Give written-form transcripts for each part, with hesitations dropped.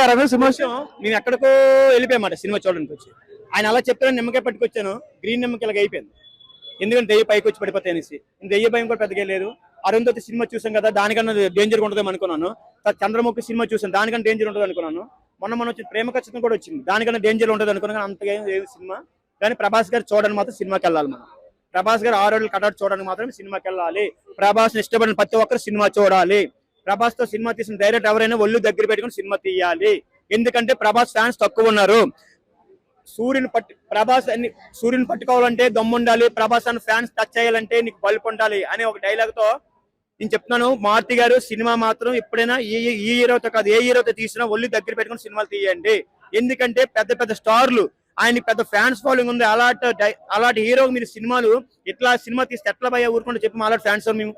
వెళ్ళారా మీరు సినిమా కొంచెం మేము ఎక్కడికో వెళ్ళిపోయామాట సినిమా చూడడానికి వచ్చి. ఆయన అలా చెప్తాను నిమ్మకాయ పట్టుకొచ్చాను, గ్రీన్ నిమ్మకాయలాగా అయిపోయింది. ఎందుకంటే దెయ్య పైకి వచ్చి పడిపోతాయి అనేసి. దెయ్య భయం కూడా పెద్దగా లేదు. అరుంధతి సినిమా చూసాం కదా, దానికన్నా డేంజర్ ఉంటుందేమో అనుకున్నాను. చంద్రముఖి సినిమా చూసాను, దానికన్నా డేంజర్ ఉంటుంది అనుకున్నాను. మొన్న వచ్చి ప్రేమ ఖచ్చితం కూడా వచ్చింది, దానికన్నా డేంజర్ ఉంటుంది అనుకున్నాను. అంతగా ఏం సినిమా కానీ ప్రభాస్ గారు చూడడానికి మాత్రం సినిమాకి వెళ్ళాలి. మనం ప్రభాస్ గారు 6 రోజులు కటౌట్ చూడడానికి మాత్రం సినిమాకి వెళ్ళాలి. ప్రభాస్ ఇష్టపడిన ప్రతి ఒక్కరు సినిమా చూడాలి. ప్రభాస్ తో సినిమా తీసిన డైరెక్ట్ ఎవరైనా ఒళ్ళు దగ్గర పెట్టుకుని సినిమా తీయాలి. ఎందుకంటే ప్రభాస్ ఫ్యాన్స్ తక్కువ ఉన్నారు. సూర్యుని పట్టుకోవాలంటే దమ్ము ఉండాలి, ప్రభాస్ అని ఫ్యాన్స్ టచ్ చేయాలంటే నీకు బల్బ్ ఉండాలి అనే ఒక డైలాగ్ తో నేను చెప్తున్నాను. మారుతి గారు సినిమా మాత్రం ఎప్పుడైనా ఈ హీరోతో కాదు, ఏ హీరోతో తీసినా ఒళ్ళు దగ్గర పెట్టుకుని సినిమాలు తీయండి. ఎందుకంటే పెద్ద పెద్ద స్టార్లు, ఆయనకి పెద్ద ఫ్యాన్స్ ఫాలోయింగ్ ఉంది. అలాంటి హీరో మీరు సినిమాలు ఇట్లా సినిమా తీస్తే ఎట్లా భయ ఊరుకుంటే చెప్పి అలాంటి ఫ్యాన్స్ మేము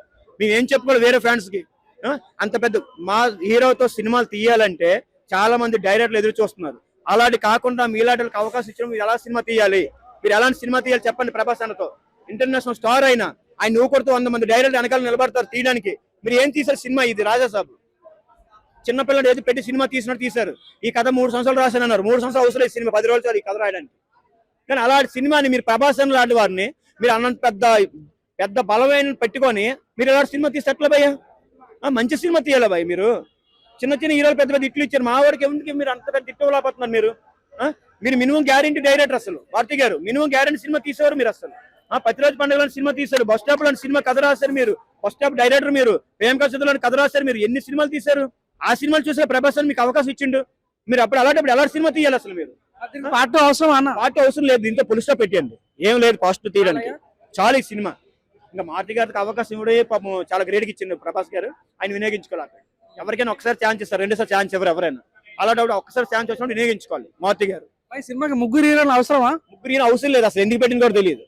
ఏం చెప్పుకోవాలి వేరే ఫ్యాన్స్ కి. అంత పెద్ద మా హీరోతో సినిమాలు తీయాలంటే చాలా మంది డైరెక్టర్లు ఎదురు చూస్తున్నారు. అలాంటి కాకుండా మీలాంటి అవకాశం ఇచ్చిన మీరు ఎలా సినిమా తీయాలి, మీరు ఎలాంటి సినిమా తీయాలి చెప్పండి. ప్రభాస్ అన్నతో ఇంటర్నేషనల్ స్టార్ అయినా ఆయన ఊకొడుతూ 100 మంది డైరెక్టర్ వెనకాల నిలబడతారు తీయడానికి. మీరు ఏం తీసారు సినిమా? ఇది రాజాసాబు చిన్నపిల్లలు ఏది పెట్టి సినిమా తీసినట్టు తీశారు. ఈ కథ 3 సంవత్సరాలు రాశానన్నారు. 3 సంవత్సరాలు అవసరం లేదు సినిమా, 10 రోజులు చాలు ఈ కథ రాయడానికి. కానీ అలాంటి సినిమాని మీరు ప్రభాస్ అని లాంటి వారిని మీరు అన్నంత పెద్ద బలమైన పెట్టుకొని మీరు ఎలాంటి సినిమా తీస్తే ఎట్లా భయ్యా? మంచి సినిమా తీయాలి భయ్. మీరు చిన్న హీరోలు పెద్ద పెద్ద ఇట్లు ఇచ్చారు, మా వాడికి ఎందుకు మీరు అంత పెద్ద ఇట్టుకోలేకపోతున్నారు? మీరు మినిమం గ్యారెంటీ డైరెక్టర్. అసలు భారతి గారు మినిమం గ్యారెంటీ సినిమా తీసేవారు మీరు. అసలు ప్రతిరోజు పండుగ సినిమా తీశారు, బస్ స్టాప్ లో సినిమా కథ రాశారు మీరు, బస్ స్టాప్ డైరెక్టర్ మీరు, ప్రేమ కథలో కథ రాశారు మీరు. ఎన్ని సినిమాలు తీశారు? ఆ సినిమాలు చూసే ప్రభాస్ అని మీకు అవకాశం ఇచ్చిండు. మీరు అప్పుడు అలాంటప్పుడు ఎలాంటి సినిమా తీయాలి? అసలు మీరు పార్ట్ అవసరం అన్న, పార్ట్ అవసరం లేదు, దీంతో పులి స్టాప్ పెట్టండి. ఏం లేదు పాజిటివ్ తీయడానికి, చాలా ఈ సినిమా. ఇంకా మారుతి గారికి అవకాశం ఇవ్వడే పాపం చాలా గ్రేట్గా ఇచ్చిండు ప్రభాస్ గారు. ఆయన వినియోగించుకోవాలి. ఎవరికైనా ఒకసారి ఛాన్స్ ఇస్తారు, 2సారి ఛాన్స్ ఎవరైనా. అలాంటి ఒక్కసారి ఛాన్స్ వచ్చినప్పుడు వినియోగించుకోవాలి మారుతి గారు. సినిమాకి 3 హీరోలు అవసరమా? 3 హీరో అవసరం లేదు, అసలు ఎందుకు పెట్టింది కూడా తెలియదు.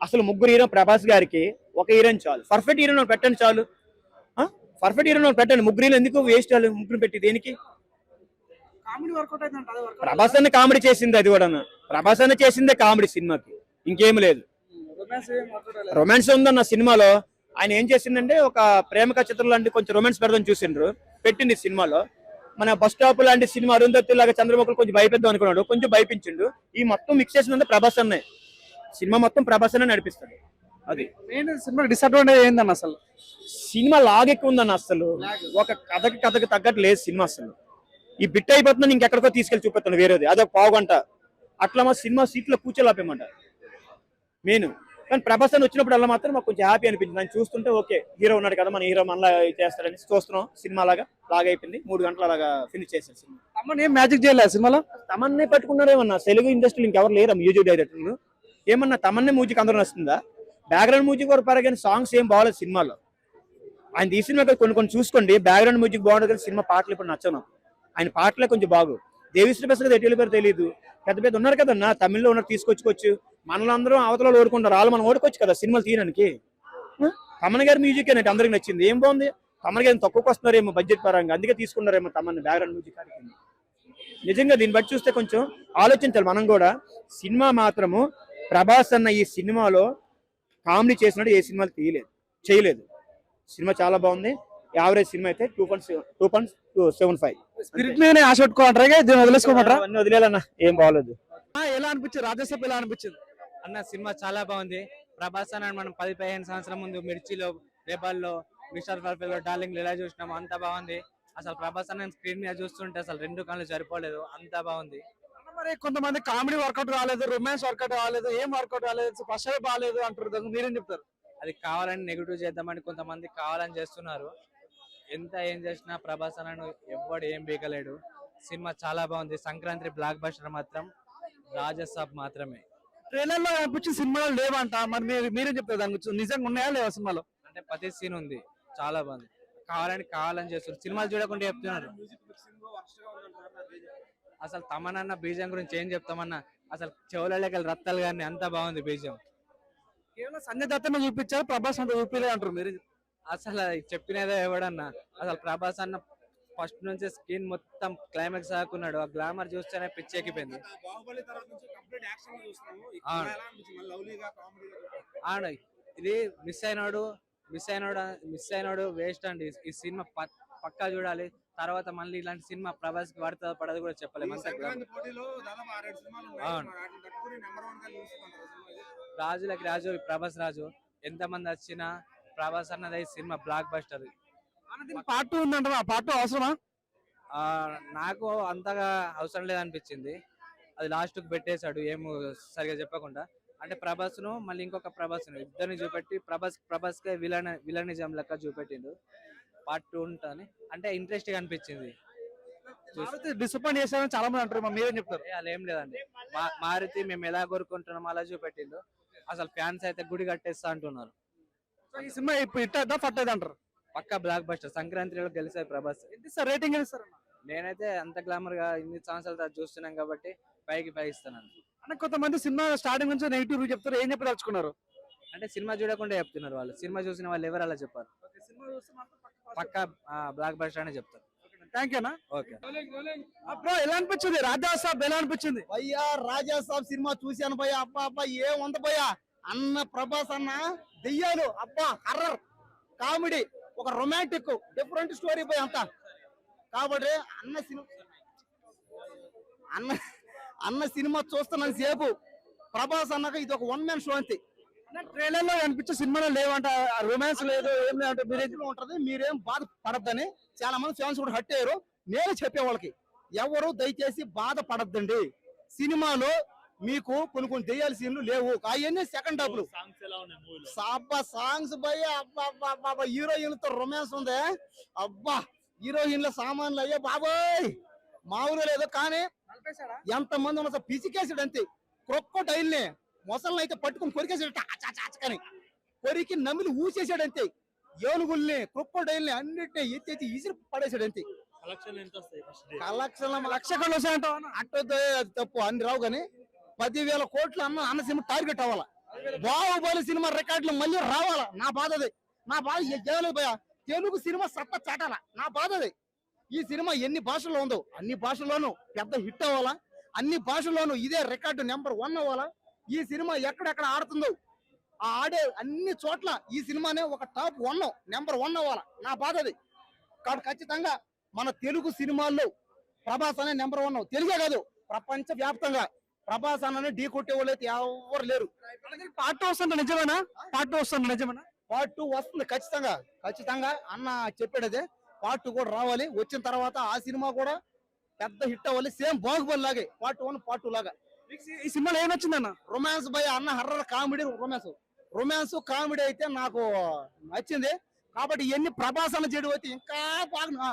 అసలు 3 హీరో ప్రభాస్ గారికి ఒక హీరోయిన్ చాలు. పర్ఫెక్ట్ హీరోని పెట్టండి చాలు. పర్ఫెక్ట్ హీరోని పెట్టండి. 3 హీరోలు ఎందుకు వేస్ట్? వాళ్ళు 3 పెట్టి దేనికి? ప్రభాస్ అన్న కామెడీ చేసింది, అది కూడా ప్రభాస్ అన్న చేసిందే కామెడీ సినిమాకి, ఇంకేమి లేదు. రొమాన్స్ ఉందన్న సినిమాలో. ఆయన ఏం చేసిందంటే ఒక ప్రేమ చిత్రం లాంటి కొంచెం రొమాన్స్ పెడదాం చూసిండ్రు, పెట్టింది సినిమాలో. మన బస్ స్టాప్ లాంటి సినిమా అరుంధతి లాగా చంద్రముఖులు కొంచెం భయపెద్దాం అనుకున్నాడు, కొంచెం భయపించిండు. ఈ మొత్తం మిక్స్ చేసిందంటే ప్రభాస్ అన్నే. సినిమా మొత్తం ప్రభాస్ అనే నడిపిస్తాడు. అది సినిమా డిసడ్వాంటేజ్ ఏందన్న? అసలు సినిమా లాగెక్కువ ఉందన్న. అసలు ఒక కథకి తగ్గట్టు లేదు సినిమా. అసలు ఈ బిట్ అయిపోతుందని ఇంకెక్కడికో తీసుకెళ్లి చూపెత్తాను వేరేది, అదొక 1/2 గంట అట్లా. మా సినిమా సీట్లో కూర్చోలేపేమంట మెయిన్. కానీ ప్రభాస్ అని వచ్చినప్పుడు అలా మాత్రం మాకు కొంచెం హ్యాపీ అనిపించింది. ఆయన చూస్తుంటే ఓకే హీరో ఉన్నాడు కదా, మన హీరో మనలా చేస్తాడని చూస్తున్నాం. సినిమా లాగా అయిపోయింది, 3 గంటలు అలాగా ఫినిష్ చేశారు సినిమా. తమన్ ఏం మ్యాజిక్ చేయలేదు సినిమాలో? తమన్నే పట్టుకున్నారేమన్నా తెలుగు ఇండస్ట్రీలో ఇంకెవరు లేరా మ్యూజిక్ డైరెక్టర్లు? ఏమన్నా తమన్నే మ్యూజిక్ అందరూ వస్తుందా? బ్యాక్గ్రౌండ్ మ్యూజిక్ వరకు పరగానే సాంగ్స్ ఏం బాగోలేదు సినిమాలో. ఆయన తీసిన కొన్ని చూసుకోండి, బ్యాక్గ్రౌండ్ మ్యూజిక్ బాగుంటుంది కానీ సినిమా పాటలు ఇప్పుడు నచ్చను. ఆయన పాటలే కొంచెం బాగు. దేవిశ్రీ ప్రసాద్ ఎటు వెళ్ళిపోయారు తెలియదు. పెద్ద ఉన్నారు కదన్నా, తమిళ్లో ఉన్నారు, తీసుకొచ్చుకోవచ్చు. మనలో అందరం అవతల ఓడుకుంటారు, వాళ్ళు మనం ఓడుకోవచ్చు కదా సినిమాలు తీయడానికి. తమన్ గారి మ్యూజిక్ అనేది అందరికి నచ్చింది. ఏం బాగుంది? తమన్ గారిని తక్కువకి వస్తున్నారేమో బడ్జెట్ పరంగా, అందుకే తీసుకున్నారేమో తమన్ బ్యాక్గ్రౌండ్ మ్యూజిక్ కాడికి. నిజంగా దీన్ని బట్టి చూస్తే కొంచెం ఆలోచించాలి మనం కూడా. సినిమా మాత్రము ప్రభాస్ అన్న ఈ సినిమాలో కామెడీ చేసినట్టు ఏ సినిమాలు చేయలేదు. సినిమా చాలా బాగుంది. యావరేజ్ సినిమా అయితే 2.75. స్పిరిట్ మీదనే ఆశ పెట్టుకోమంటారా? దీన్ని వదిలేసుకోమంటారా? అన్ని వదిలేయాలన్నా, ఏం బాగోలేదు. ఎలా అనిపించింది రాజాసాబ్? ఎలా అనిపించింది అన్న? సినిమా చాలా బాగుంది. ప్రభాస్ అన్న మనం 10-15 సంవత్సరాల ముందు మిర్చిలో, రేబల్లో, మిస్టర్ పర్ఫెక్ట్ లో, డార్లింగ్ ఎలా చూసినాము, అంత బాగుంది. అసలు ప్రభాస్ అన్న స్క్రీన్ మీద చూస్తుంటే అసలు 2 కళ్ళు సరిపోలేదు, అంత బాగుంది. మరి కొంతమంది కామెడీ వర్కౌట్ కాలేదు, రొమాన్స్ వర్కౌట్ కాలేదు, ఏం వర్కౌట్ కాలేదు, ఫస్ట్ బాగాలేదు అంటారు, మీరేం చెప్తారు? అది కావాలని నెగిటివ్ చేద్దామని కొంతమంది కావాలని చేస్తున్నారు. ఎంత ఏం చేసినా ప్రభాస్ అన్న ఎవ్వడు ఏం బీకలేడు. సినిమా చాలా బాగుంది. సంక్రాంతి బ్లాక్ బస్టర్ మాత్రం రాజసాబ్ మాత్రమే. ట్రైలర్ లో అనిపించిన సినిమాలు లేవంట, మరి మీరేం చెప్తారు దాని గురించి? నిజంగా ఉన్నాయా లేవా సినిమాలో? అంటే ప్రతి సీన్ ఉంది, చాలా బాగుంది. కావాలని చేస్తున్నారు, సినిమాలు చూడకుండా చెప్తున్నారు. అసలు తమనన్న బీజం గురించి ఏం చెప్తామన్నా? అసలు చెవులకి రత్తాలు కానీ అంత బాగుంది బీజం. కేవలం సంజయ్ దత్తనే చూపించారు, ప్రభాస్ అంత చూపించలేదు అంటారు మీరు? అసలు చెప్పినదే ఎవడన్నా? అసలు ప్రభాస్ అన్న ఫస్ట్ నుంచి స్క్రీన్ మొత్తం క్లైమాక్స్ ఆకున్నాడు. ఆ గ్లామర్ చూస్తేనే పిచ్చెక్కిపోయింది. ఇది మిస్ అయినాడు వేస్ట్ అండి. ఈ సినిమా పక్కా చూడాలి. తర్వాత మళ్ళీ ఇలాంటి సినిమా ప్రభాస్ కి పడుతుందో పడదు కూడా చెప్పలేము. అంత అవును. రాజులకి రాజు ప్రభాస్ రాజు, ఎంత మంది వచ్చినా ప్రభాస్ అన్నది సినిమా బ్లాక్ బస్టర్. పార్ట్ 2 ఉందంటారా? పార్ట్ 2 అవసరమా? నాకు అంతగా అవసరం లేదనిపించింది. అది లాస్ట్ కు పెట్టేశాడు ఏం సరిగా చెప్పకుండా. అంటే ప్రభాస్ ను మళ్ళీ ఇంకొక ప్రభాస్ ను ఇద్దరిని చూపెట్టి ప్రభాస్ కే విలనిజం లెక్క చూపెట్టిండు. పార్ట్ 2 ఉంటుంది అంటే ఇంట్రెస్ట్ గా అనిపించింది. డిసప్పాయింట్ చేశారని చాలా మంది అంటారు, మీరేం చెప్తారు? అలా ఏం లేదండి, మారుతి మేము ఎలా కోరుకుంటున్నాం అలా చూపెట్టిండు. అసలు ఫ్యాన్స్ అయితే గుడి కట్టేస్తా అంటున్నారు. ఈ సినిమా ఇప్పుడు హిట్ అవుతుందా ఫట్ అవుతుందా అంటారు? పక్కా బ్లాక్ బస్టర్, సంక్రాంతిలో గెలిచాయి ప్రభాస్. ఎంత సార్ రేటింగ్ ఎంత ఇస్తారు? నేనైతే అంత గ్లామర్ గా ఇన్ని సంవత్సరాల తర్వాత చూస్తున్నాం కాబట్టి 5కి 5 ఇస్తాను. అంటే కొంతమంది సినిమా స్టార్టింగ్ నుంచి నెగిటివ్ చెప్తారు, ఏం చెప్పదలుచుకున్నారు? అంటే సినిమా చూడకుండా చెప్తున్నారు వాళ్ళు. సినిమా చూసిన వాళ్ళు ఎవరు అలా చెప్పారు. పక్కా బ్లాక్ బస్టర్ అనే చెప్తారు. థ్యాంక్ యూ అన్న. ఓకే బ్రో, ఎలా అనిపించింది రాజా సాబ్? ఎలా అనిపించింది? భయ్యా రాజా సాబ్ సినిమా చూశాను భయ్యా. అబ్బా అబ్బా ఏం ఉంది భయ్యా. అన్న ప్రభాస్ అన్న దెయ్యాలు, అబ్బా హర్రర్ కామెడీ, ఒక రొమాంటిక్ డిఫరెంట్ స్టోరీ భయ్య అంతా. కాబట్టి అన్న సినిమా చూస్తున్నాను సేపు. ప్రభాస్ అన్నాక ఇది ఒక 1 man షో అంతే. ట్రైలర్ లో కనిపించే సినిమాలో లేవంట, రొమాన్స్ లేదు, ఏం లేదంటే మీరేం ఉంటది, మీరేం బాధ పడద్దని చాలా మంది ఫ్యాన్స్ కూడా హట్ అయ్యారు. నేను చెప్పే వాళ్ళకి ఎవరు దయచేసి బాధ పడద్దండి. సినిమాలో మీకు కొన్ని దెయ్యాల సీన్లు లేవు, అవన్నీ సెకండ్ హాఫ్. సాంగ్స్ భయ అబ్బా, హీరోయిన్ తో రొమాన్స్ ఉంది. అబ్బా హీరోయిన్ల సామాన్లు అయ్యే బాబాయ్ మామూలు లేదు. కానీ ఎంత మంది ఉన్న పిసికేసాడు అంతే. క్రొక్కడైల్ ని మొసల్ని అయితే పట్టుకుని కొరికేసాడు, కానీ కొరికి నమిలి ఊసేసాడు అంతే. ఏనుగుల్ని క్రొక్కడైల్ ని అన్నిటిని ఎత్తి ఇసిరి పడేసాడు అంతే. కలెక్షన్ అట్టొద్దు, అది తప్పు, అన్ని రావు. కానీ 10,000 కోట్లు అన్న సినిమా టార్గెట్ అవ్వాలా. బాహుబలి సినిమా రికార్డులు మళ్ళీ రావాలా. నా బాధ అది. నా బాధ ఏలేదు భయ. తెలుగు సినిమా సత్తా చాటాల, నా బాధ అది. ఈ సినిమా ఎన్ని భాషల్లో ఉందో అన్ని భాషల్లోనూ పెద్ద హిట్ అవ్వాలా. అన్ని భాషల్లోనూ ఇదే రికార్డు నెంబర్ 1 అవ్వాలా. ఈ సినిమా ఎక్కడెక్కడ ఆడుతుందో ఆ ఆడే అన్ని చోట్ల ఈ సినిమానే ఒక టాప్ 1 నెంబర్ 1 అవ్వాలా. నా బాధ అది. కాబట్టి ఖచ్చితంగా మన తెలుగు సినిమాల్లో ప్రభాస్ అనే నెంబర్ 1. తెలుగే కాదు, ప్రపంచ వ్యాప్తంగా ప్రభాస్ అన్నని ఢీ కొట్టే వాళ్ళు అయితే ఎవరు లేరు. పార్ట్ 2 వస్తుంది నిజమేనా? పార్ట్ 2 వస్తుంది నిజమేనా? పార్ట్ 2 వస్తుంది ఖచ్చితంగా అన్న చెప్పాడదే. పార్ట్ 2 కూడా రావాలి. వచ్చిన తర్వాత ఆ సినిమా కూడా పెద్ద హిట్ అవ్వాలి. సేమ్ బాహుబలి లాగే పార్ట్ 1 పార్ట్ 2 లాగా. ఈ సినిమాలో ఏం నచ్చిందన్న? రొమాన్స్ భయ అన్న, హర్రర్ కామెడీ, రొమాన్స్ కామెడీ అయితే నాకు నచ్చింది. కాబట్టి ఇవన్నీ ప్రభాస్ అన్న చెడు అయితే ఇంకా బాగా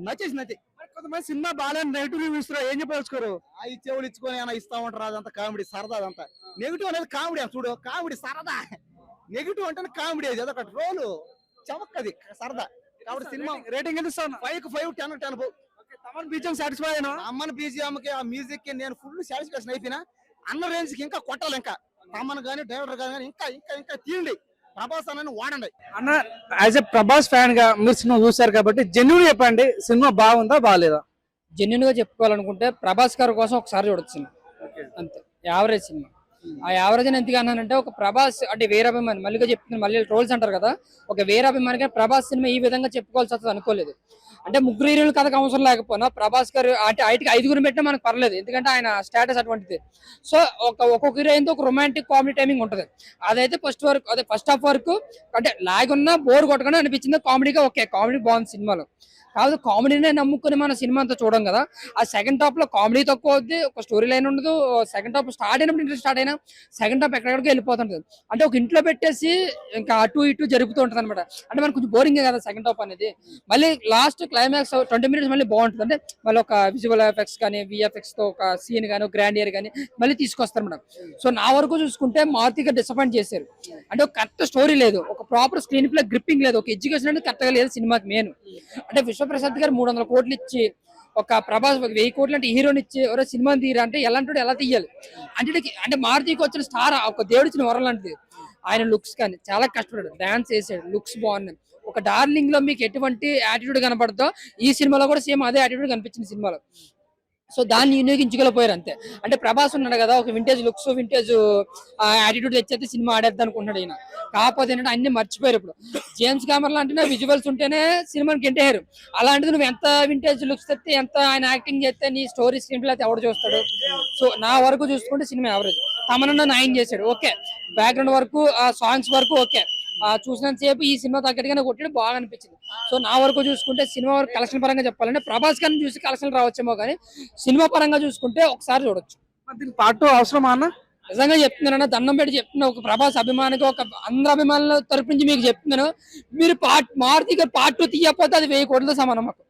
నచ్చేసింది. కొంతమంది సినిమా బాగాలేని నెగిటివ్ రివ్యూ ఇస్తారు, ఏం చెప్పదలుచుకోరు? ఆ ఇచ్చేవాళ్ళు ఇచ్చుకొని ఏమైనా ఇస్తా ఉంటారు. అదంతా కామెడీ, సరదా. అదంతా నెగిటివ్ అనేది కామెడీ. చూడు, కామెడీ సరదా. నెగిటివ్ అంటే కామెడీ, అదొక రోలు చమక్కది సరదా. కాబట్టి సినిమా రేటింగ్ ఎంత ఇస్తాను? 5కి 5, 10కి 10. తమన్ బీజిఎం సాటిస్ఫై అయినా? అమ్మన్ బీజిఎం కి, ఆ మ్యూజిక్ కి నేను ఫుల్ సాటిస్ఫాక్షన్ అయిపోయినా. అన్న రేంజ్ కి ఇంకా కొట్టాలి. ఇంకా తమన్ గానీ డైరెక్టర్ గానీ ఇంకా ఇంకా ఇంకా తీయండి. ప్రభాస్ అన్నని వాడండి. అన్న, యాజ్ ఎ ప్రభాస్ ఫ్యాన్ గా మీరు సినిమా చూసారు కాబట్టి జెన్యూన్ చెప్పండి, సినిమా బాగుందా బాగాలేదా? జెన్యున్ గా చెప్పుకోవాలనుకుంటే ప్రభాస్ గారి కోసం ఒకసారి చూడొచ్చు సినిమా, అంతే. Average cinema. ఆ యావరేజ్ అని ఎందుకు అన్నానంటే, ఒక ప్రభాస్ అంటే వీరాభిమాని, మళ్ళీగా చెప్తున్నాను, మళ్ళీ ట్రోల్స్ అంటారు కదా, ఒక వీరాభిమానిగా ప్రభాస్ సినిమా ఈ విధంగా చెప్పుకోవాల్సి వస్తుంది అనుకోలేదు. అంటే ముగ్గురు హీరోలు కథకు అవసరం లేకపోయినా ప్రభాస్ గారు అంటే 5కి పెట్టినా మనకు పర్లేదు, ఎందుకంటే ఆయన స్టేటస్ అటువంటిది. సో ఒక్కొక్క హీరోయిన్తో ఒక రొమాంటిక్ కామెడీ టైమింగ్ ఉంటుంది. అదైతే ఫస్ట్ హాఫ్ వరకు అంటే లాగ్ ఉన్నా బోర్ కొట్టకుండా అనిపించింది. కామెడీగా ఓకే, కామెడీ బాగుంది సినిమాలో. కాదు, కామెడీనే నమ్ముకుని మన సినిమా అంతా చూడం కదా. ఆ సెకండ్ హాఫ్ లో కామెడీ తక్కువ అవుద్ది, ఒక స్టోరీ లైన్ ఉండదు. సెకండ్ హాఫ్ స్టార్ట్ అయినప్పుడు ఇంట్రెస్ట్ స్టార్ట్ అయినా సెకండ్ హాఫ్ ఎక్కడికి వెళ్ళిపోతుంటది. అంటే ఒక ఇంట్లో పెట్టేసి ఇంకా అటు ఇటు జరుగుతూ ఉంటుంది అనమాట. అంటే మనకు కొంచెం బోరింగ్ కదా సెకండ్ హాఫ్ అనేది. మళ్ళీ లాస్ట్ క్లైమాక్స్ 20 minutes మళ్ళీ బాగుంటుంది. అంటే మళ్ళీ ఒక విజువల్ ఎఫెక్ట్స్ కానీ విఎఫ్ఎక్స్ తో ఒక సీన్ కానీ గ్రాండ్ ఇయర్ కానీ మళ్ళీ తీసుకొస్తారు మేడం. సో నా వరకు చూసుకుంటే మారుతిగా డిసప్పాయింట్ చేశారు. అంటే ఒక కరెక్ట్ స్టోరీ లేదు, ఒక ప్రాపర్ స్క్రీన్ ప్లే గ్రిప్పింగ్ లేదు, ఒక ఎడ్యుకేషన్ అంటే కరెక్ట్గా లేదు సినిమాకి మెయిన్. అంటే విశ్వప్రసాద్ గారు 300 కోట్లు ఇచ్చి ఒక ప్రభాస్ 1000 కోట్లు అంటే హీరోని ఇచ్చి ఎవరో సినిమా తీయరా అంటే ఎలాంటి ఎలా తీయాలి అంటే మారుతికి వచ్చిన స్టార్ ఒక దేవుడు ఇచ్చిన వరం లాంటిది. ఆయన లుక్స్ కానీ చాలా కష్టపడ్డాడు, డాన్స్ చేసాడు, లుక్స్ బాగున్నాయి. ఒక డార్లింగ్ లో మీకు ఎటువంటి యాటిట్యూడ్ కనపడదో ఈ సినిమాలో కూడా సేమ్ అదే యాటిట్యూడ్ కనిపించింది సినిమాలో. సో దాన్ని వినియోగించుకోలేకపోయారు అంతే. అంటే ప్రభాస్ ఉన్నాడు కదా, ఒక వింటేజ్ లుక్స్ వింటేజ్ యాటిట్యూడ్ తెచ్చేస్తే సినిమా ఆడేద్దాం అనుకుంటున్నాడు ఈయన. కాకపోతే ఏంటంటే అన్ని మర్చిపోయారు. ఇప్పుడు జేమ్స్ కెమెరాలో అంటేనే విజువల్స్ ఉంటేనే సినిమాకి గెంటేయారు. అలాంటిది నువ్వు ఎంత వింటేజ్ లుక్స్ తెస్తే, ఎంత ఆయన యాక్టింగ్ చేస్తే నీ స్టోరీ స్క్రీన్ ప్లే అయితే ఎవడు చూస్తాడు? సో నా వరకు చూసుకుంటే సినిమా యావరేజ్. తమనన్న 9 చేశాడు, ఓకే. బ్యాక్గ్రౌండ్ వరకు, ఆ సాంగ్స్ వరకు ఓకే. చూసినంత సేపు ఈ సినిమా తగ్గట్టుగానే కొట్టాడు, బాగా అనిపించింది. సో నా వరకు చూసుకుంటే సినిమా వరకు కలెక్షన్ పరంగా చెప్పాలంటే ప్రభాస్ గారిని చూసి కలెక్షన్ రావచ్చేమో, కానీ సినిమా పరంగా చూసుకుంటే ఒకసారి చూడొచ్చు. దీనికి పార్ట్ 2 అవసరమా అన్న? నిజంగా చెప్తున్నాను, దండం పెట్టి చెప్తున్నా, ఒక ప్రభాస్ అభిమానికి, ఒక అందరు అభిమానుల తరపు నుంచి మీకు చెప్తున్నాను, మీరు మారుతి గారు పార్ట్ 2 తీయకపోతే అది 1000 కోట్లతో సమానం మాకు.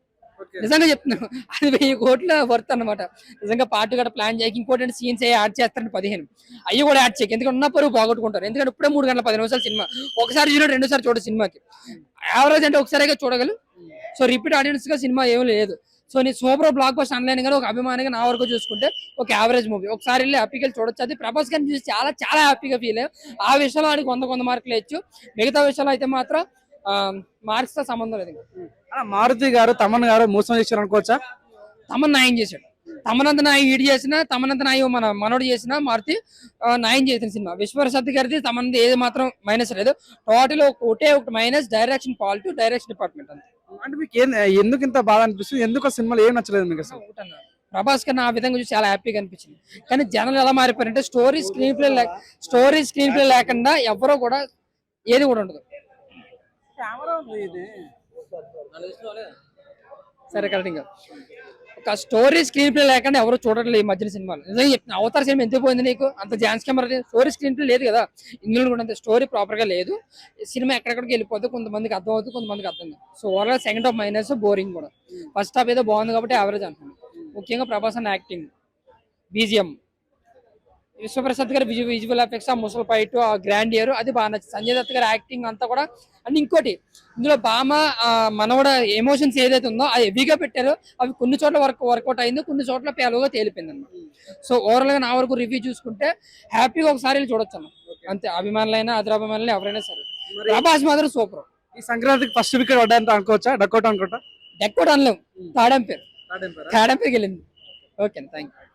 నిజంగా చెప్తున్నాను, అది 1000 కోట్ల వర్త్ అనమాట. నిజంగా పార్ట్ కూడా ప్లాన్ చేయక, ఇంకోటి సీన్స్ యాడ్ చేస్తారని 15 అవి కూడా యాడ్ చేయక, ఎందుకంటే ఉన్న పరువు పోగొట్టుకుంటారు. ఎందుకంటే ఇప్పుడే 3 గంటల 10 నిమిషాలు సినిమా, ఒకసారి చూడండి, 2 సార్లు చూడండి. సినిమాకి యావరేజ్ అంటే ఒకసారిగా చూడగలరు. సో రిపీట్ ఆడియన్స్ గా సినిమా ఏం లేదు. సో నీ సూపర్ బ్లాక్ బస్టర్ ఆన్లైన్ గా ఒక అభిమానిగా నా వరకు చూసుకుంటే ఒక యావరేజ్ మూవీ, ఒకసారి వెళ్ళి హ్యాపీగా చూడొచ్చు. అది ప్రభాస్ గారిని చూసి చాలా చాలా హ్యాపీగా ఫీల్ అయ్యాం. ఆ విషయంలో వాడికి 100 మార్కులు ఇచ్చు. మిగతా విషయంలో అయితే మాత్రం మార్క్స్ తో సంబంధం లేదు. మారుతి గారు తమన్ గారు మోసం చేశారు అనుకోవచ్చా? తమన్ న్యాయం చేశాడు. తమనంత నాయి ఈడి చేసిన, తమనంత నాయి మన మనోడు చేసిన మారుతి న్యాయం చేసిన సినిమా. విశ్వప్రసాద్ గారిది తమనంత ఏది మాత్రం మైనస్ లేదు. టోటల్ ఒకటి minus direction quality, direction department అంతే. అంటే మీకు ఎందుకు ఇంత బాధ అనిపిస్తుంది? ఎందుకు ఆ సినిమాలో ఏం నచ్చలేదు మీకు అసలు? ప్రభాస్ గారిని ఆ విధంగా చూసి చాలా హ్యాపీగా అనిపించింది. కానీ జనాలు ఎలా మారిపోయారంటే స్టోరీ స్క్రీన్ ప్లే లేకుండా ఎవరో కూడా ఏది కూడా ఉండదు. సరే కరెక్ట్. ఒక స్టోరీ స్క్రీన్ ప్లే లేకుండా ఎవరు చూడట్లేదు ఈ మధ్యన సినిమాలు. నిజంగా చెప్తున్నా, అవతార్ సినిమా ఎందుకు పోయింది నీకు? అంత ఝాన్స్ కెమెరా స్టోరీ స్క్రీన్ ప్లే లేదు కదా. ఇందులో కూడా అంత స్టోరీ ప్రాపర్ గా లేదు. సినిమా ఎక్కడెక్కడికి వెళ్ళిపోతే కొంతమందికి అర్థం అవుతుంది, కొంతమందికి అర్థం కాదు. So overall second half minus, boring కూడా. ఫస్ట్ హాఫ్ ఏదో బాగుంది కాబట్టి యావరేజ్ అంటున్నాను. ముఖ్యంగా ప్రభాస్ అన్న యాక్టింగ్, బీజిఎం, విశ్వప్రసాద్ గారి విజువల్ ఎఫెక్ట్స్, ఆ ముసలి ఫైట్, ఆ గ్రాండ్ ఇయర్ అది బాగా నచ్చింది. సంజయ్ దత్ గారి యాక్టింగ్ అంతా కూడా. అండ్ ఇంకోటి, ఇందులో బామ మనవడ ఎమోషన్స్ ఏదైతే ఉందో అది హెవీగా పెట్టారో అవి కొన్ని చోట్ల వర్కౌట్ అయింది, కొన్ని చోట్ల పేలుగా తేలిపోయింది అన్నమాట. సో ఓవరాల్ గా నా వరకు రివ్యూ చూసుకుంటే హ్యాపీగా ఒకసారి వెళ్ళి చూడొచ్చు అన్న. అంతే, అభిమానులైనా అభిమానులైనా ఎవరైనా సరే. ప్రభాస్ మాత్రం సూపర్. ఈ సంక్రాంతికి ఫస్ట్ వికెట్ పడ్డానికి అనుకోవచ్చా? డక్అౌట్ అనుకుంటా? డక్అౌట్ అనలేం, థర్డ్ వెళ్ళింది. ఓకే, థ్యాంక్ యూ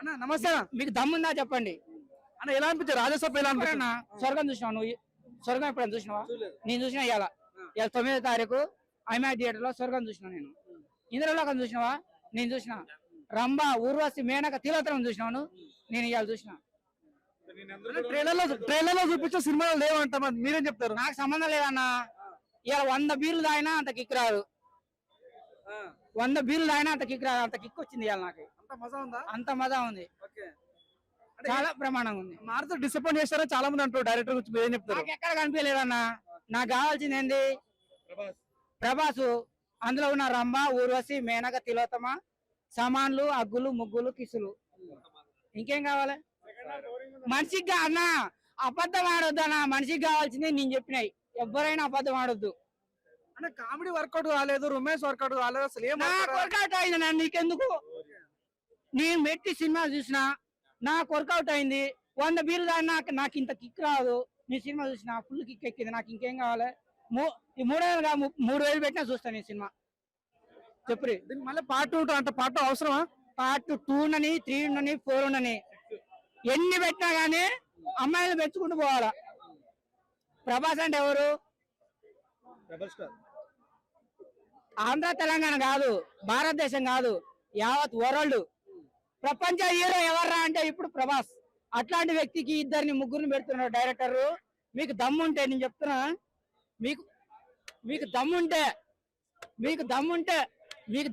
అన్న. నమస్తే అన్న. మీకు దమ్ముందా చెప్పండి అన్న, ఎలా అనిపించారు రాజసభ? ఎలా అనిపించారు? స్వర్గం చూసినావు నువ్వు? స్వర్గం ఎప్పుడైనా చూసినావా? నేను చూసినా ఇవాళ 9వ తారీఖు ఐమాక్స్ థియేటర్ లో స్వర్గం చూసినా నేను. ఇంద్రలోకం చూసినావా? నేను చూసిన. రంభ, ఊర్వశి, మేనక, తిలోత్తరం చూసినాను నేను ఇవాళ చూసిన. ట్రైలర్ లో చూపించే సినిమాలు లేవంట, మీరేం చెప్తారు? నాకు సంబంధం లేదన్నా. ఇవాళ 100 బీర్లు తాగినా అంత కిక్ రాదు. 100 బీర్లు తాగినా అంత కిక్ రాదు. అంత కిక్ వచ్చింది ఇవాళ నాకు. అంత మజా ఉంది, చాలా ప్రమాణంగా ఉంది. మారుతి డిసప్పాయింట్ చేస్తారని చాలా మంది అంటారు. డైరెక్టర్ గురించి ఏం చెప్తారు? నాకు ఎక్కడ కనిపించలేదన్నా. నాకు కావాల్సింది ఏంది? ప్రభాసు. అందులో ఉన్న రంభ, ఊర్వశి, మేనక, తిలోత్తమ, సామాన్లు, అగ్గులు, ముగ్గులు, కిసులు. ఇంకేం కావాలి మనిషికి? అన్న అబద్ధం ఆడొద్దన్నా. మనిషికి కావాల్సింది నేను చెప్పినాయి. ఎవరైనా అబద్ధం ఆడొద్దు. అంటే కామెడీ వర్కౌట్ కాలేదు, రొమాన్స్ వర్కౌట్ కాలేదు, అసలు ఏం వర్కౌట్ అయింది నన్ను. నీకెందుకు? నేను మెట్టి సినిమా చూసిన, నాకు వర్కౌట్ అయింది. 100 బీర్లు దాన్ని నాకు ఇంత కిక్ రాదు. నీ సినిమా చూసిన ఫుల్ కిక్ ఎక్కింది. నాకు ఇంకేం కావాలి? 3,000 పెట్టినా చూస్తాను ఈ సినిమా. చెప్పు. మళ్ళీ పార్ట్ 2 అంటే పార్ట్ 2 అవసరమా? పార్ట్ 2 ఉండని, 3 ఉండని, 4 ఉండని, ఎన్ని పెట్టినా గానీ అమ్మాయిలు పెంచుకుంటూ పోవాలా. ప్రభాస్ అంటే ఎవరు? ఆంధ్ర తెలంగాణ కాదు, భారతదేశం కాదు, యావత్ వరల్డ్ ప్రపంచ హీరో ఎవర్రా అంటే ఇప్పుడు ప్రభాస్. అట్లాంటి వ్యక్తికి 2 ముగ్గురిని పెడుతున్నారు డైరెక్టర్. మీకు దమ్ముంటే, నేను చెప్తున్నా, మీకు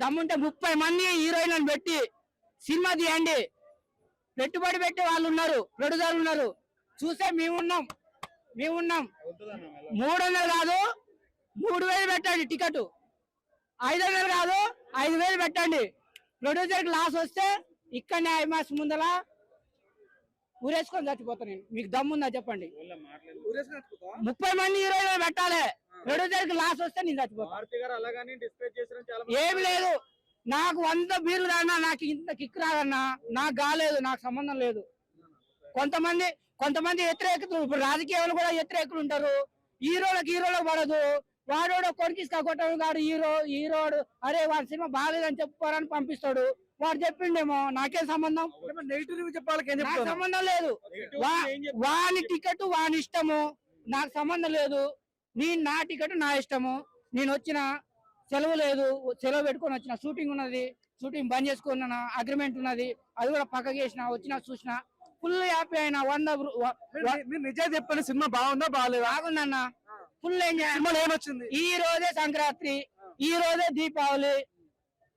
దమ్ముంటే 30 మంది హీరోయిన్లను పెట్టి సినిమా తీయండి. పెట్టుబడి పెట్టే వాళ్ళు ఉన్నారు, ప్రొడ్యూసర్లు ఉన్నారు. చూసే మేమున్నాం. 300 కాదు 3,000 పెట్టండి టికెట్. 500 కాదు 5,000 పెట్టండి. ప్రొడ్యూసర్ కి లాస్ వస్తే ఇక్కడనే ఐమాక్స్ ముందల ఊరేసుకొని చచ్చిపోతా నేను. మీకు దమ్ముందా చెప్పండి? 30 మంది హీరోయిన్లు పెట్టాలి. ప్రొడ్యూసర్ కి లాస్ వస్తే నేను చచ్చిపోతా. ఏం లేదు, నాకు 100 బీర్లు రానా నాకు ఇంత కిక్ రాదన్నా. నాకు కాలేదు, నాకు సంబంధం లేదు. కొంతమంది వ్యతిరేకతలు, ఇప్పుడు రాజకీయాలు కూడా వ్యతిరేకులు ఉంటారు. హీరోలకు పడదు. వాడోడు కొరికిస్తా కొట్టడు కాడు హీరోడు. అరే వాడి సినిమా బాగాలేదని చెప్పుకోరని పంపిస్తాడు. వాడు చెప్పిండేమో, నాకేం సంబంధం? నెగిటివ్ రివ్యూ చెప్పాలి ఏం నాకు చెప్తాను? సంబంధం లేదు. వాని టికెట్ వాని ఇష్టము, నాకు సంబంధం లేదు. నా టికెట్ నా ఇష్టము. నేను వచ్చిన సెలవు లేదు, సెలవు పెట్టుకొని వచ్చిన, షూటింగ్ ఉన్నది, షూటింగ్ బంద్ చేసుకున్నా, అగ్రిమెంట్ ఉన్నది, అది కూడా పక్కకి వేసిన, వచ్చిన చూసిన, ఫుల్ హ్యాపీ అయినా. మీరు నిజాయితీ చెప్పండి, సినిమా బాగుందా బాగాలేదా? బాగుందన్న, ఫుల్ ఎంజాయ్. సినిమాలో ఏమొచ్చింది? ఈ రోజే సంక్రాంతి, ఈ రోజే దీపావళి,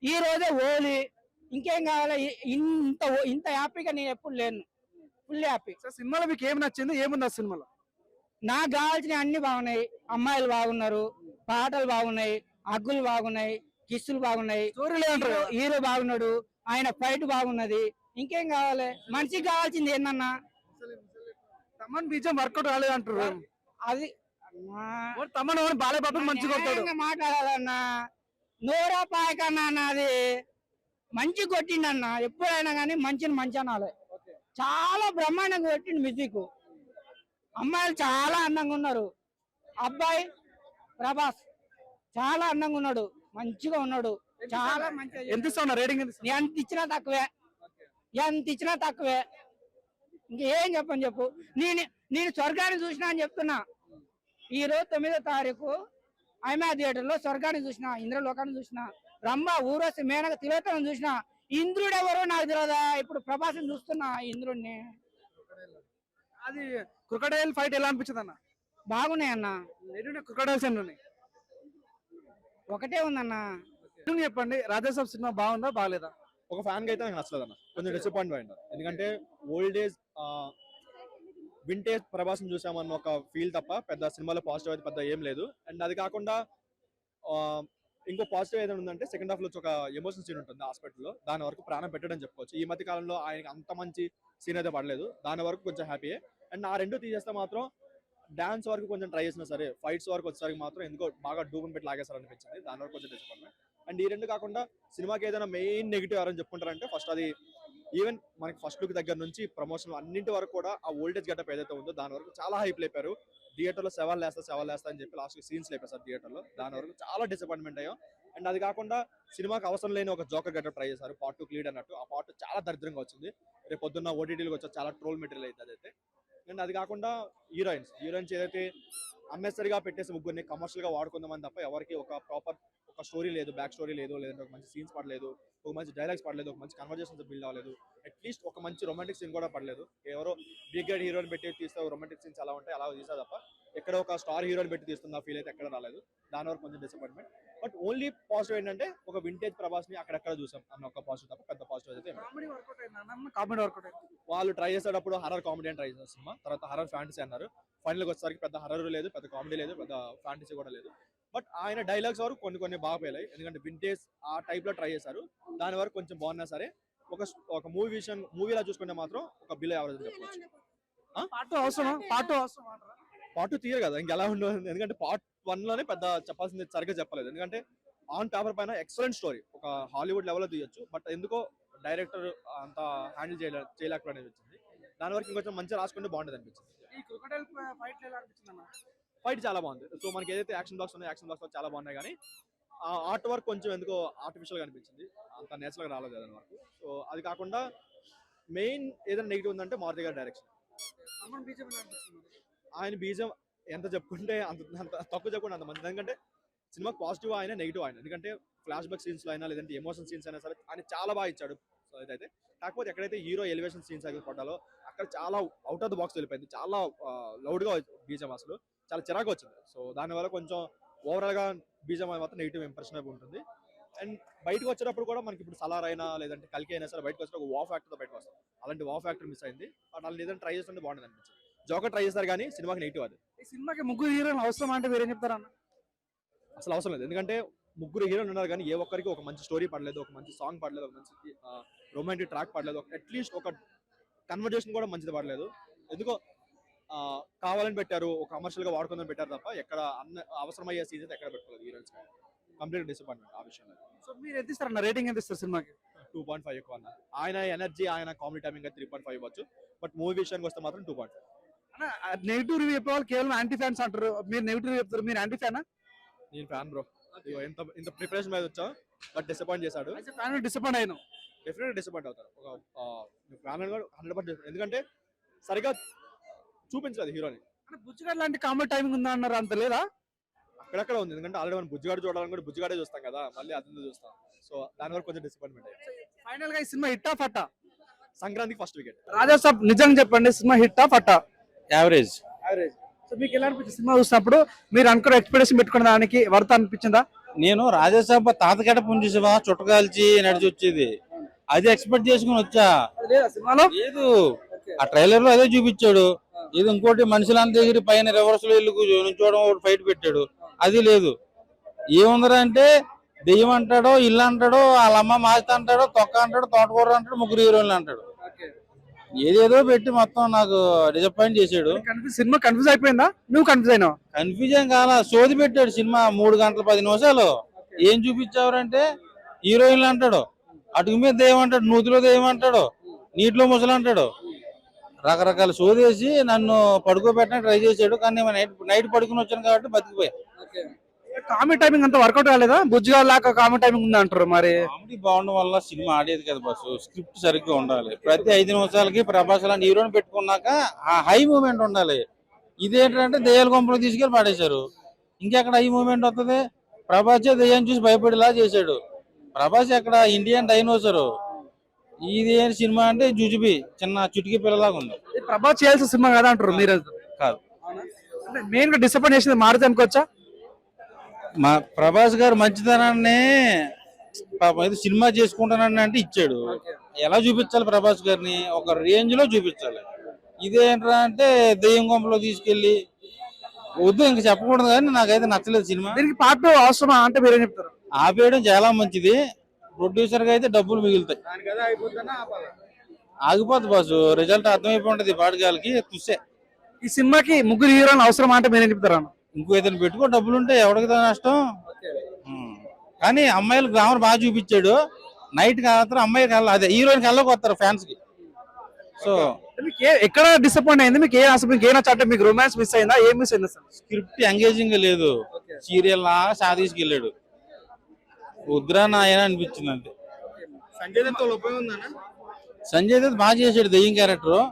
ఈ రోజే హోలీ, ఇంకేం కావాలి? ఇంత హ్యాపీగా నేను ఎప్పుడు లేను. Full happy. సినిమాలో మీకు ఏమి నచ్చింది, ఏముంది ఆ సినిమాలో? నాకు కావాల్సినవి అన్ని బాగున్నాయి. అమ్మాయిలు బాగున్నారు, పాటలు బాగున్నాయి, హగ్గులు బాగున్నాయి, కిస్సులు బాగున్నాయి, హీరో బాగున్నాడు, ఆయన ఫైట్ బాగున్నది. ఇంకేం కావాలి? మనిషికి కావాల్సింది ఏందన్నా? తమన్ బీజం వర్కౌట్ కాలేదు అంటారు. అది తమన్ బాలయ్య మంచి కొట్టాడు. మాట్లాడాలన్నా, నోరా పాయకన్నా అన్నది మంచి కొట్టిండన్న. ఎప్పుడైనా కానీ మంచిని మంచి అనాలి. చాలా బ్రహ్మాండంగా కొట్టిండు మ్యూజిక్. అమ్మాయిలు చాలా అందంగా ఉన్నారు. అబ్బాయి ప్రభాస్ చాలా అందంగా ఉన్నాడు, మంచిగా ఉన్నాడు, చాలా మంచిగా. ఎంత ఇస్తున్నా రేటింగ్? ఎంత ఇచ్చినా తక్కువే, ఎంత ఇచ్చినా తక్కువే. ఇంకేం చెప్పని చెప్పు. నేను స్వర్గాన్ని చూసినా అని చెప్తున్నా. ఈ రోజు 9వ తారీఖు ఐమా థియేటర్ లో స్వర్గాన్ని చూసిన, ఇంద్రలోకాన్ని చూసిన, రంభ ఊరసి మేనక తిలోత్తమం చూసిన. ఇంద్రుడు ఎవరో నాకు తెలియదా? ఇప్పుడు ప్రభాసం చూస్తున్నా ఇంద్రుడిని. అది క్రికెట్ ఫైట్ ఎలా అనిపించింది అన్న? బాగున్నాయి అన్న. క్రికెట్ ఒకటే ఉందన్న. చెప్పండి, రాజాసాబ్ సినిమా బాగుందా బాగాలేదా? ఒక ఫ్యాన్ కి అయితే నాకు నచ్చలేదు అన్న, కొంచెం డిసప్పాయింట్ అయింది. ఎందుకంటే ఓల్డ్ ఏజ్ వింటేజ్ ప్రభాసం చూసామన్న ఒక ఫీల్ తప్ప పెద్ద సినిమాలో పాజిటివ్ అయితే పెద్ద ఏం లేదు. అండ్ అది కాకుండా ఇంకో పాజిటివ్ ఏదైనా ఉందంటే సెకండ్ హాఫ్ లో ఒక ఎమోషన్ సీన్ ఉంటుంది హాస్పిటల్లో, దాని వరకు ప్రాణం పెట్టడం చెప్పుకోవచ్చు. ఈ మధ్య కాలంలో ఆయనకి అంత మంచి సీన్ అయితే పడలేదు, దాని వరకు కొంచెం హ్యాపీయే. అండ్ ఆ రెండు తీసేస్తే మాత్రం డాన్స్ వరకు కొంచెం ట్రై చేసినా సరే, ఫైట్స్ వరకు వచ్చేసరికి మాత్రం ఎందుకో బాగా డూబన్ పెట్టి లాగేసారు అనిపించింది, దాని వరకు కొంచెం డిసప్పాయింట్మెంట్. అండ్ ఈ రెండు కాకుండా సినిమాకి ఏదైనా మెయిన్ నెగిటివ్ ఎవరని చెప్పుకుంటారంటే ఫస్ట్ అది ఈవెన్ మనకి ఫస్ట్ లుక్ దగ్గర నుంచి ప్రమోషన్ అన్నింటి వరకు కూడా ఆ ఓల్డేజ్ గెటప్ ఏదైతే ఉందో దాని వరకు చాలా హైప్ లేపారు. థియేటర్లో సెవెన్ లేస్తా అని చెప్పి లాస్ట్ సీన్స్ లేపారు థియేటర్లో, దాని వరకు చాలా డిసప్పాయింట్మెంట్ అయ్యాం. అండ్ అది కాకుండా సినిమాకి అవసరం లేని ఒక జోకర్ గెటప్ ట్రై చేశారు, పార్ట్ 2 లీడ్ అన్నట్టు. ఆ పార్ట్ చాలా దరిద్రంగా వచ్చింది, రేపు పొద్దున్న ఓటీటీలకు వచ్చి చాలా ట్రోల్ మెటీరియల్ అయితే అదైతే. అండ్ అది కాకుండా హీరోయిన్స్ ఏదైతే అన్నెసరిగా పెట్టేసి ముగ్గురిని కమర్షియల్ గా వాడుకుందామని తప్ప ఎవరికి ఒక ప్రాపర్ ఒక స్టోరీ లేదు, బ్యాక్ స్టోరీ లేదు, లేదంటే ఒక మంచి సీన్స్ పడలేదు, ఒక మంచి డైలాగ్స్ పడలేదు, ఒక మంచి కన్వర్జేషన్స్ బిల్డ్ అవ్వలేదు, అట్లీస్ట్ ఒక మంచి రొమాంటిక్ సీన్ కూడా పడలేదు. ఎవరో బిగ్ గైడ్ హీరోని పెట్టి తీస్తే రొమాంటిక్ సీన్స్ అలా ఉంటాయి, అలా తీసా తప్ప ఎక్కడ ఒక స్టార్ హీరోని పెట్టి తీస్తున్న ఫీల్ అయితే ఎక్కడ రాలేదు, దాని వరకు కొంచెం డిసప్పాయింట్మెంట్. బట్ ఓన్లీ పాజిటివ్ ఏంటంటే ఒక వింటేజ్ ప్రభాస్ ని అక్కడెక్కడ చూసాం అన్న ఒక పాజిటివ్ తప్ప పెద్ద పాజిటివ్ అయితే కామెడీ వర్కౌట్ వాళ్ళు ట్రై చేసేటప్పుడు హర్రర్ కామెడీ అని ట్రై చేసిన సినిమా, తర్వాత హర్రర్ ఫ్యాంటసీ అన్నారు. ఫైనల్కి వచ్చేసరికి పెద్ద హర్రర్ లేదు, పెద్ద కామెడీ లేదు, పెద్ద ఫ్యాంటసీ కూడా లేదు. బట్ ఆయన డైలాగ్స్ వరకు కొన్ని బాగా పోయాయి, ఎందుకంటే వింటేజ్ ఆ టైప్ లో ట్రై చేశారు, దాని వరకు కొంచెం బాగున్నా సరే. ఒక మూవీలా చూసుకుంటే మాత్రం ఒక బిలో యావరేజ్ చెప్పవచ్చు. పార్ట్ 2 తీయరు కదా, ఇంకెలా ఉండదు, ఎందుకంటే పార్ట్ 1 లోనే పెద్ద చెప్పాల్సింది సరిగ్గా చెప్పలేదు. ఎందుకంటే ఆన్ పేపర్ పైన ఎక్సలెంట్ స్టోరీ, ఒక హాలీవుడ్ లెవెల్లో తీయొచ్చు, బట్ ఎందుకో డైరెక్టర్ అంత హ్యాండిల్ చేయలేకపోవడం అనిపించింది. దాని వరకు ఇంకొంచెం మంచిగా రాసుకుంటే బాగుంటుంది అనిపించింది. ఫైట్ చాలా బాగుంది. సో మనకి ఏదైతే యాక్షన్ బ్లాక్స్ ఉన్నాయో యాక్షన్ బ్లాక్స్ చాలా బాగున్నాయి, కానీ ఆ ఆర్ట్ వర్క్ కొంచెం ఎందుకో ఆర్టిఫిషియల్ గా అనిపించింది, అంత నేచురల్ గా రాలేదు దాని వరకు. సో అది కాకుండా మెయిన్ ఏదైనా నెగిటివ్ ఉందంటే మారుతి గారి డైరెక్షన్. ఆయన బీజం ఎంత చెప్పుకుంటే అంత తక్కువ చెప్పుకుంటే అంత మంచిది, ఎందుకంటే సినిమాకి పాజిటివ్ ఆయన, నెగిటివ్ ఆయన. ఎందుకంటే ఫ్లాష్ బ్యాక్ సీన్స్ లో అయినా లేదంటే ఎమోషన్ సీన్స్ అయినా సరే ఆయన చాలా బాగా ఇచ్చాడు. సో ఇదైతే కాకపోతే ఎక్కడైతే హీరో ఎలివేషన్ సీన్స్ అయితే పడ్డాలో అక్కడ చాలా అవుట్ ఆఫ్ ద బాక్స్ వెళ్ళిపోయింది, చాలా లౌడ్ గా బీజం అసలు చాలా చిరాకు వచ్చింది. సో దానివల్ల కొంచెం ఓవరాల్ గా బీజం మాత్రం నెగిటివ్ ఇంప్రెషన్ అయితే ఉంటుంది. అండ్ బయటకు వచ్చేటప్పుడు కూడా మనకి ఇప్పుడు సలార్ అయినా లేదంటే కల్కి అయినా సరే బయటకు వచ్చే ఒక వావ్ ఫ్యాక్టర్ తో బయటకు వస్తాం, అలాంటి వావ్ ఫ్యాక్టర్ మిస్ అయింది. బట్ వాళ్ళు ఏదైనా ట్రై చేస్తుంటే బాగుంటుంది అనిపించింది. జోకర్ ట్రై చేస్తారు కానీ సినిమాకి నెగిటివ్ అది. ఈ సినిమాకి ముగ్గురు హీరోలు అవసరం అంటే వేరేం చెప్తారా? అసలు అవసరం లేదు, ఎందుకంటే ముగ్గురు హీరోలు ఉన్నారు కానీ ఏ ఒక్కరికి ఒక మంచి స్టోరీ పడలేదు, ఒక మంచి సాంగ్ పడలేదు, ఒక మంచి రొమాంటిక్ ట్రాక్ పడలేదు, అట్లీస్ట్ ఒక కన్వర్జేషన్ కూడా మంచిది పడలేదు. ఎందుకో కావాలని పెట్టారు, ఒక కమర్షియల్ గా వాడుకుందని పెట్టారు తప్ప ఎక్కడ అవసరమయ్యే సీజన్ ఎక్కడ పెట్టుకోలేదు హీరోయిన్స్. కంప్లీట్ డిసప్పాయింట్మెంట్ ఆ విషయంలో. సో మీరు ఎంత ఇస్తారన్న రేటింగ్, ఎంత ఇస్తారు సినిమాకి? 2.5 ఎక్కువ అన్న. ఆయన ఎనర్జీ, ఆయన కామెడీ టైమింగ్ 3.5 ఇవ్వచ్చు, బట్ మూవీ విషయానికి వస్తే మాత్రం 2.5. నెగిటివ్ రివ్యూ చెప్పే వాళ్ళు కేవలం యాంటీ ఫ్యాన్స్ అంటారు, మీరు నెగిటివ్ చెప్తారు, మీరు యాంటీ ఫ్యానా? నేను ఫ్యాన్ బ్రో, ఇంత ప్రిపరేషన్ మీద వచ్చా, బట్ డిసప్పాయింట్ చేశాడు. ఫ్యాన్ డిసప్పాయింట్ అయినా డెఫినెట్గా డిసప్పాయింట్ అవుతారు. ఒక ఫ్యామిలీ కూడా 100%. ఎందుకంటే సరిగా చూపించలేదు హీరోని. బుజ్జిగాడ్ లాంటి కామెడీ టైమింగ్ ఉందా అన్నారు, అంత లేదా? అక్కడక్కడ ఉంది. ఎందుకంటే ఆల్రెడీ మనం బుజ్జిగాడు చూడాలని కూడా బుజ్జిగాడే చూస్తాం కదా, మళ్ళీ అది చూస్తాం. సో దాని వరకు కొంచెం డిసప్పాయింట్మెంట్ అయ్యింది. ఫైనల్ గా ఈ సినిమా హిట్టా ఫట్టా? సంక్రాంతికి ఫస్ట్ వికెట్. రాజా సాబ్ నిజంగా చెప్పండి, సినిమా హిట్టా ఫట్టా? యావరేజ్. సో మీకు ఎలా అనిపించింది సినిమా చూసినప్పుడు? మీరు అనుకున్న ఎక్స్పెక్టేషన్ పెట్టుకున్న దానికి వర్త్ అనిపించిందా? నేను రాజాసాబ్ తాతగడ పుంజేసావా చుట్టకాల్చి నడిచి వచ్చేది, అది ఎక్స్పెక్ట్ చేసుకుని వచ్చా. లేదా సినిమాలో? లేదు, ఆ ట్రైలర్ లో అదే చూపించాడు. ఇది ఇంకోటి మనుషులంత దగ్గర పైన రివర్స్ లో ఇల్లు నుంచోవడం, ఒకటి ఫైట్ పెట్టాడు, అది లేదు. ఏముందరా అంటే దెయ్యం అంటాడో, ఇల్లు అంటాడో, వాళ్ళ అమ్మ మాస్త అంటాడో, తొక్క అంటాడు, తోటకూర అంటాడు, ముగ్గురు హీరోలు అంటాడు. ఏదేదో పెట్టి మొత్తం నాకు డిసప్పాయింట్ చేశాడు. సినిమా కన్ఫ్యూజ్ అయిపోయిందా? నువ్వు కన్ఫ్యూజ్ అయినావు? కన్ఫ్యూజన్ కాల, సోది పెట్టాడు సినిమా 3 గంటల 10 నిమిషాలు. ఏం చూపించావరంటే హీరోయిన్లు అంటాడు, అటుకు మీద దెయ్యం అంటాడు, నూతిలో దెయ్యం అంటాడు, నీటిలో ముసలు అంటాడు, రకరకాల సోది వేసి నన్ను పడుకోబెట్టడానికి ట్రై చేశాడు. కానీ నైట్ పడుకుని వచ్చాను కాబట్టి బతికిపోయా. కామెడీ టైమింగ్ అంతా వర్కౌట్ కాలేదా? బుజ్జిగాడ్ లాగా కామెడీ టైమింగ్ ఉంది అంటారు. మరి కామెడీ బాగుండడం వల్ల సినిమా ఆడేది కదా బస్సు. స్క్రిప్ట్ సరిగ్గా ఉండాలి. ప్రతి 5 నిమిషాలకి ప్రభాస్ లాంటి హీరోని పెట్టుకున్నాక ఆ హై మూమెంట్ ఉండాలి. ఇదేంటంటే దెయ్యాల కొంపలు తీసుకెళ్లి పాడేశారు. ఇంకెక్కడ హై మూమెంట్ వస్తుంది? ప్రభాస్ దెయ్యాన్ని చూసి భయపడేలా చేశాడు. ప్రభాస్ ఎక్కడ ఇండియన్ డైనోసర్. ఇది సినిమా అంటే జుజుబి, చిన్న చుటికీ పిల్లలాగా ఉంది. ప్రభాస్ చేయాల్సిన సినిమా కదా అంటారు మీరు? కాదు, మెయిన్ గా డిసప్పాయింట్ చేసింది మారుతి అనుకోవచ్చా? మా ప్రభాస్ గారు మంచితనాన్ని పాపం ఏదో సినిమా చేసుకుంటానని అంటే ఇచ్చాడు. ఎలా చూపించాలి ప్రభాస్ గారిని? ఒక రేంజ్ లో చూపించాలి. ఇదేంట్రా అంటే దెయ్యం కొంపలో తీసుకెళ్లి వద్దు, ఇంక చెప్పకూడదు. కానీ నాకైతే నచ్చలేదు సినిమా. దీనికి పార్ట్ అవసరమా అంటే మీరేం చెప్తారు? ఆపేయడం చాలా మంచిది. ప్రొడ్యూసర్ గా అయితే డబ్బులు మిగులుతాయి. ఆగిపోద్ది బాసు, రిజల్ట్ అర్థమైపోతుంది పాటగాలకి. తుస్సే. ఈ సినిమాకి ముగ్గురు హీరోలు అవసరమా అంటే మీరేం చెప్తారా? ఇంకో ఏదైనా పెట్టుకో, డబ్బులు ఉంటే ఎవరికి నష్టం. కానీ అమ్మాయిలు గ్రామర్ బాగా చూపించాడు. నైట్ మాత్రం అమ్మాయికి వెళ్ళ, అదే హీరోయిన్ కళ్ళకి వస్తారు ఫ్యాన్స్ కి. సో ఎక్కడ డిసప్పాయింట్ అయింది మీకు? ఏ అసలు మీకు ఏ నచ్చ? మీకు రొమాన్స్ మిస్ అయిందా? ఏం మిస్ అయింది? స్క్రిప్ట్ ఎంగేజింగ్ లేదు. సీరియల్ లాగా సాదీసుకెళ్ళాడు. ఉద్రా నాయన అనిపించింది అంతే. సంజయ్ దత్ బాగా చేశాడు దెయ్యం క్యారెక్టర్.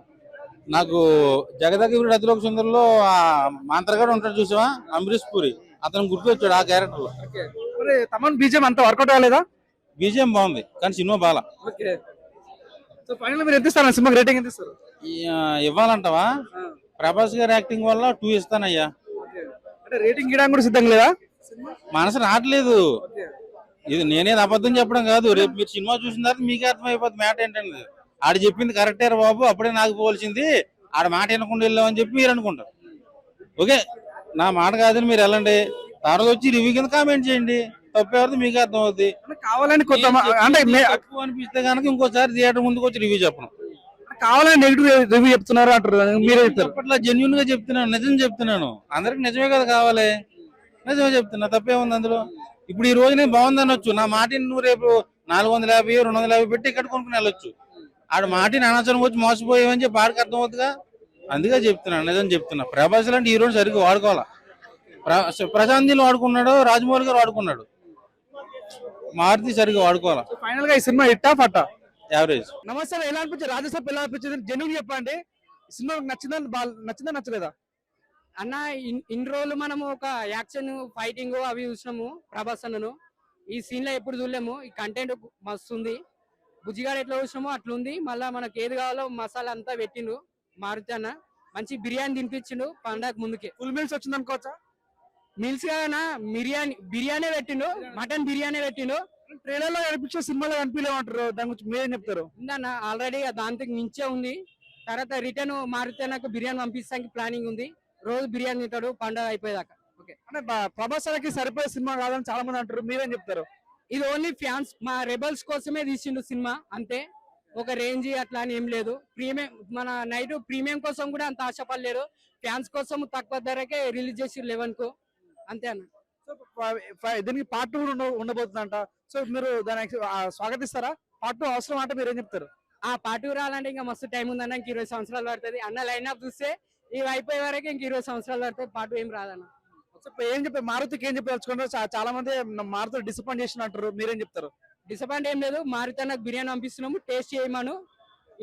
నాకు జగదగిరి అతిలోక సుందర్లో ఆ మంత్రగాడు ఉంటాడు చూసావా, అమరీష్ పూరి, అతను గుర్తొచ్చాడు ఆ క్యారెక్టర్ లో. తమన్ బీజం అంత వర్కౌట్ కాలేదా? బీజిఎం బాగుంది కానీ సినిమా బాగా. మీరు ఎంత ఇస్తారు సినిమాకి? రేటింగ్ ఎంత ఇస్తారు? ఇవ్వాలంటావా? ప్రభాస్ గారి యాక్టింగ్ వల్ల 2 ఇస్తానయ్యా. రేటింగ్ ఇవ్వడానికి కూడా సిద్ధంగా లేదా? మనసు రావట్లేదు. ఇది నేనేది అబద్ధం చెప్పడం కాదు. రేపు మీరు సినిమా చూసిన తర్వాత మీకే అర్థమైపోతుంది మ్యాటర్ ఏంటంటే. ఆడు చెప్పింది కరెక్టే రా బాబు, అప్పుడే నాకు పోవాల్సింది, ఆడ మాట వినకుండా వెళ్ళామని చెప్పి మీరు అనుకుంటారు. ఓకే, నా మాట కాదని మీరు వెళ్ళండి, తర్వాత వచ్చి రివ్యూ కింద కామెంట్ చేయండి. తప్పేవారు మీకు అర్థం అవుతుంది. కావాలని కొత్త అంటే తప్పు అనిపిస్తే కనుక ఇంకోసారి థియేటర్ ముందుకు వచ్చి రివ్యూ చెప్పను. కావాలని నెగిటివ్ రివ్యూ చెప్తున్నారు అంటారు. మీరే చెప్పట్లా, జెన్యున్ గా చెప్తున్నాను, నిజం చెప్తున్నాను. అందరికి నిజమే కదా కావాలి, నిజమే చెప్తున్నా. తప్పేముంది అందులో? ఇప్పుడు ఈ రోజు నేను బాగుంది అనొచ్చు. నా మాటిని నువ్వు రేపు 450, 250 పెట్టి ఇక్కడ కొనుక్కుని వెళ్ళొచ్చు. ఆడ మాటిని అనవసరం వచ్చి మోసపోయావని చెప్పి ఆడికి అర్థం అవుతుందిగా. అందుకే చెప్తున్నాను, నిజం చెప్తున్నా. ప్రభాస్ లాంటి హీరోని సరిగ్గా వాడుకోవాలా. ప్రశాంత్ నీళ్ళు వాడుకున్నాడు, రాజమౌళి గారు వాడుకున్నాడు, మారుతి సరిగ్గా వాడుకోవాలా. ఫైనల్ గా ఈ సినిమా హిట్టా ఫట్టా? యావరేజ్. నమస్తే, ఎలా అనిపించింది? రాజసాబ్ ఎలా అనిపించింది? జెన్యూన్ చెప్పండి. సినిమా నచ్చిందా నచ్చలేదా? అన్న ఇన్ని రోజులు మనము ఒక యాక్షన్ ఫైటింగ్ అవి చూసినాము ప్రభాస్ అన్నను. ఈ సీన్ లో ఎప్పుడు చూడలేము. ఈ కంటెంట్ మస్తు ఉంది. బుజ్జిగాడు ఎట్లా చూసినామో అట్లుంది. మళ్ళా మనకి ఏది కావాలో మసాలా అంతా పెట్టిండు మారుతి అన్న. మంచి బిర్యానీ తినిపించిండు పండగ ముందుకే. ఫుల్ మీల్స్ వచ్చింది అనుకోవచ్చా? మీల్స్ కాదన్నా, బిర్యానీ పెట్టిండు, మటన్ బిర్యానీ పెట్టిండు. ట్రైలర్ లో కనిపించే సినిమాలో కనిపించలేమంటారు, దాని గురించి మీరేం చెప్తారు? ఉందన్న ఆల్రెడీ దాంతో మించే ఉంది. తర్వాత రిటర్న్ మారుతి అన్నకు బిర్యానీ పంపించడానికి ప్లానింగ్ ఉంది. రోజు బిర్యానీ తింటాడు పండగ అయిపోయేదాకా. ఓకే, అంటే ప్రభాస్ కి సరిపోయే సినిమా కాదని చాలా మంది అంటారు, మీరేం చెప్తారు? ఇది ఓన్లీ ఫ్యాన్స్, మా రెబల్స్ కోసమే తీసిండు సినిమా అంతే. ఒక రేంజ్ అట్లా అని ఏం లేదు. ప్రీమియం మన నైట్ ప్రీమియం కోసం కూడా అంత ఆశపడలేరు. ఫ్యాన్స్ కోసం తక్కువ ధరకే రిలీజ్ చేసి 11 కు అంతే అన్న. దీనికి పార్ట్ 2 ఉండబోతుందంట. సో మీరు దానికి స్వాగతిస్తారా? పార్ట్ 2 అవసరం అంటే మీరేం చెప్తారు? ఆ పార్ట్ 2 రావాలంటే ఇంకా మస్తు టైం ఉందన్న. ఇంక 20 సంవత్సరాలు పడుతుంది అన్న. లైన్ అప్ చూస్తే ఇవి అయిపోయే వరకు ఇంక 20 సంవత్సరాలు పడుతుంది. పార్ట్ 2 ఏం రాదన్న. సో ఇప్పుడు ఏం చెప్పారు మారుతికి ఏం చెప్పదలుచుకున్నారు? చాలా మంది మారుతి డిసప్పాయింట్ చేసిన అంటారు, మీరేం చెప్తారు? డిసప్పాయింట్ ఏం లేదు, మారుతి నాకు బిర్యానీ పంపిస్తున్నాము, టేస్ట్ చేయమను,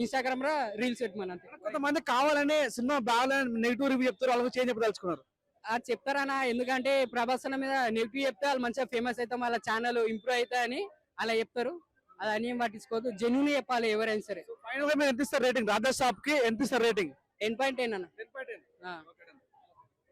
ఇన్స్టాగ్రామ్ లో రీల్స్ పెట్టమను అంతే. కొంతమంది కావాలని సినిమా బాగాలని నెగిటివ్ రివ్యూ చెప్తారు, వాళ్ళకి చేంజ్ చెప్పదలుచుకున్నారు. అది చెప్తారన్నా, ఎందుకంటే ప్రభాస్ అన్న మీద నెగిటివ్ చెప్తే వాళ్ళు మంచిగా ఫేమస్ అవుతాం, వాళ్ళ ఛానల్ ఇంప్రూవ్ అవుతాయని అలా చెప్తారు. అది అని పట్టించుకోవద్దు, జెన్యున్ చెప్పాలి ఎవరైనా సరే. ఫైనల్ గా మీరు ఎంత ఇస్తారు రేటింగ్? రాధా షాప్ కి ఎంత ఇస్తారు రేటింగ్? 10.10 అన్న.